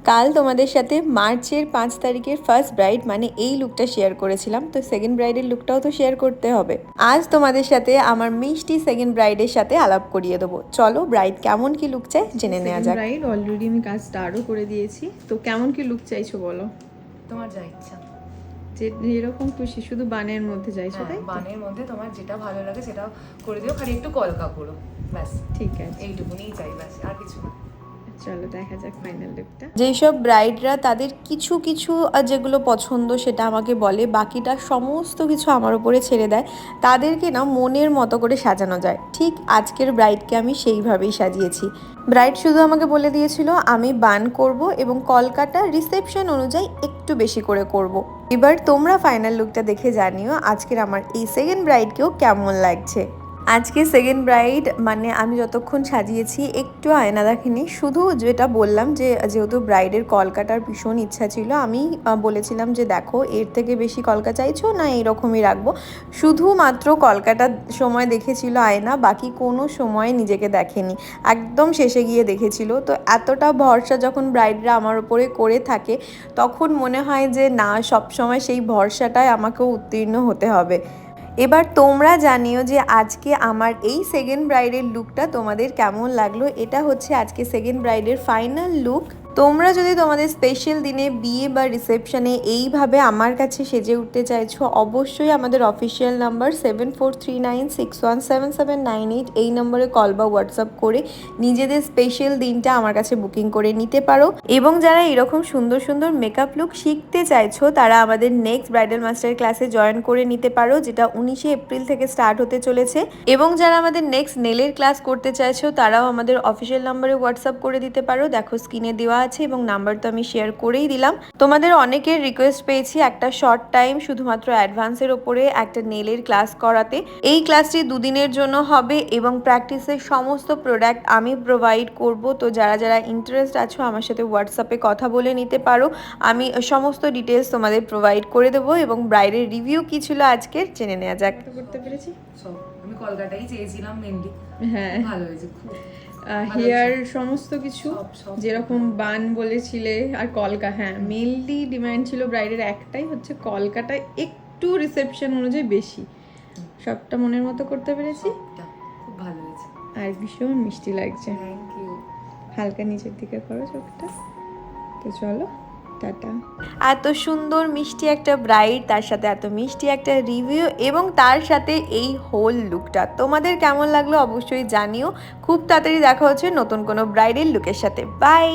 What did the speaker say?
কাল তোমাদের সাথে মার্চের 5 তারিখের ফার্স্ট ব্রাইড মানে এই লুকটা শেয়ার করেছিলাম, তো সেকেন্ড ব্রাইডের লুকটাও তো শেয়ার করতে হবে। আজ তোমাদের সাথে আমার মিষ্টি সেকেন্ড ব্রাইডের সাথে আলাপ করিয়ে দেবো। চলো ব্রাইড কেমন কি লুক চাই জেনে নেওয়া যাক। ব্রাইড অলরেডি আমি কাজ স্টার্টও করে দিয়েছি, তো কেমন কি লুক চাইছো বলো? তোমার যা ইচ্ছা, যেরকম খুশি, শুধু বানের মধ্যে চাইছো তাই? বানের মধ্যে তোমার যেটা ভালো লাগে সেটা করে দিও, খালি একটু কলকা করো, ব্যাস। ঠিক আছে, এইটুকুনিই চাই, ব্যাস, আর কিছু না। চলো দেখা যাক ফাইনাল লুকটা। যেসব ব্রাইডরা তাদের কিছু কিছু যেগুলো পছন্দ সেটা আমাকে বলে, বাকিটা সমস্ত কিছু আমার উপরে ছেড়ে দেয়, তাদেরকে না মনের মতো করে সাজানো যায়। ঠিক আজকের ব্রাইডকে আমি সেইভাবেই সাজিয়েছি। ব্রাইড শুধু আমাকে বলে দিয়েছিল আমি বান করব এবং কলকাতা রিসেপশন অনুযায়ী একটু বেশি করে করব। এবার তোমরা ফাইনাল লুকটা দেখে জানিও আজকের আমার এই সেকেন্ড ব্রাইডকেও কেমন লাগছে। আজকে সেকেন্ড ব্রাইড মানে আমি যতক্ষণ সাজিয়েছি একটু আয়না দেখেনি, শুধু যেটা বললাম যে যেহেতু ব্রাইডের কলকাটার ভীষণ ইচ্ছা ছিল, আমি বলেছিলাম যে দেখো এর থেকে বেশি কলকা চাইছো না এইরকমই রাখবো। শুধুমাত্র কলকাটার সময় দেখেছিল আয়না, বাকি কোনো সময় নিজেকে দেখেনি, একদম শেষে গিয়ে দেখেছিল। তো এতটা ভরসা যখন ব্রাইডরা আমার ওপরে করে থাকে তখন মনে হয় যে না, সবসময় সেই ভরসাটায় আমাকেও উত্তীর্ণ হতে হবে। এবার তোমরা জানিও যে আজকে আমার এই সেকেন্ড ব্রাইডের লুকটা তোমাদের কেমন লাগলো। এটা হচ্ছে আজকে সেকেন্ড ব্রাইডের ফাইনাল লুক। তোমরা যদি তোমাদের স্পেশাল দিনে বিয়ে বা রিসেপশনে এইভাবে আমার কাছে সেজে উঠতে চাইছো, অবশ্যই আমাদের অফিসিয়াল নাম্বার 7439617798 এই নম্বরে কল বা হোয়াটসঅ্যাপ করে নিজেদের স্পেশাল দিনটা আমার কাছে বুকিং করে নিতে পারো। এবং যারা এরকম সুন্দর সুন্দর মেকআপ লুক শিখতে চাইছো তারা আমাদের নেক্সট ব্রাইডাল মাস্টার ক্লাসে জয়েন করে নিতে পারো, যেটা 19শে এপ্রিল থেকে স্টার্ট হতে চলেছে। এবং যারা আমাদের নেক্সট নেলের ক্লাস করতে চাইছো তারাও আমাদের অফিসিয়াল নাম্বারে হোয়াটসঅ্যাপ করে দিতে পারো। দেখো স্ক্রিনে দেওয়া আছে এবং নাম্বার তো আমি শেয়ার করেই দিলাম। তোমাদের অনেকের রিকোয়েস্ট পেয়েছি একটা শর্ট টাইম শুধুমাত্র অ্যাডভান্সের ওপরে একটা নেলের ক্লাস করাতে। এই ক্লাসটি দুদিনের জন্য হবে এবং প্র্যাকটিসের সমস্ত প্রোডাক্ট আমি প্রোভাইড করব। তো যারা যারা ইন্টারেস্ট আছো আমার সাথে হোয়াটসঅ্যাপে কথা বলে নিতে পারো, আমি সমস্ত ডিটেলস তোমাদের প্রোভাইড করে দেবো। এবং ব্রাইডের রিভিউ কি ছিল আজকের জেনে নেওয়া যাক। করতে পেরেছি, আমি কলকাতাই চেয়েছিলাম মেনলি। হ্যাঁ ভালো হয়েছে খুব। হেয়ার সমস্ত কিছু যেরকম বান বলেছিলে আর কলকা, হ্যাঁ মেনলি ডিমান্ড ছিল ব্রাইডের একটাই, হচ্ছে কলকাটা একটু রিসেপশন অনুযায়ী বেশি। সবটা মনের মতো করতে পেরেছি, খুব ভালো হয়েছে আর ভীষণ মিষ্টি লাগছে। Thank you. হালকা নিচের দিকে করো চোখটা। তো চলো টাটা। এত সুন্দর মিষ্টি একটা ব্রাইড, তার সাথে এত মিষ্টি একটা রিভিউ এবং তার সাথে এই হোল লুকটা তোমাদের কেমন লাগলো অবশ্যই জানিও। খুব তাড়াতাড়ি দেখা হচ্ছে নতুন কোনো ব্রাইডের লুকের সাথে। বাই।